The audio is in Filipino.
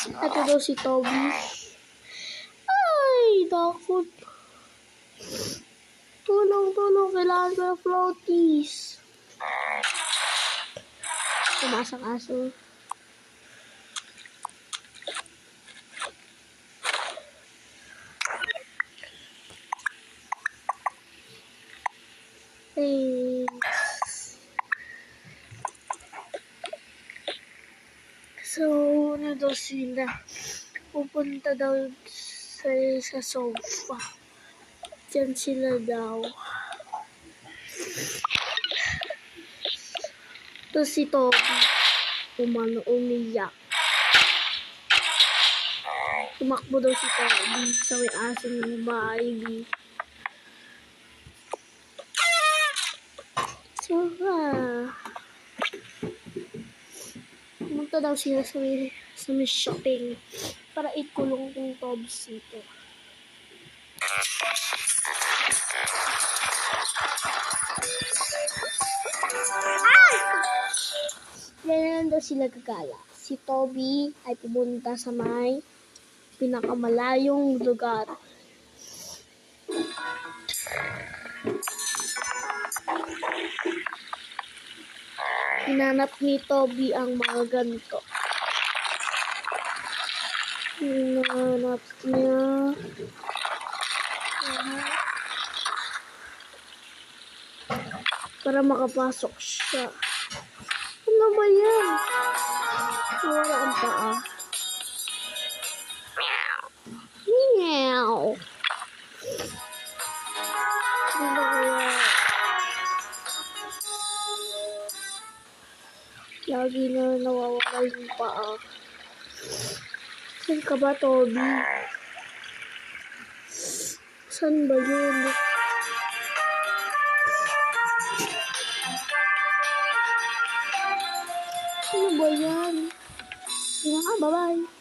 Ito daw si Toby. Ay, takot. Tulong. Kailangan ko ng floaties. Tumasang aso. So, ano daw sila? Pupunta daw sa sofa. Diyan sila daw. Ito si Toby. Umiyak. Tumakbo daw si Toby sa may aso ng bahay. So, pumunta daw sila sa may shopping para ikulong yung Tobs ito. Ganyan daw sila gagala. Si Toby ay pumunta sa may pinakamalayong lugar. Hinanap ni Toby ang mga ganito. Hinanap niya. Para makapasok siya. Ano ba yan? Wala ang paa. Meow. Ano kaya? Lagi na nawawala yung paa. Saan ka ba, Toby? Saan ba yun? Ano ba yan? Sige nga, bye-bye.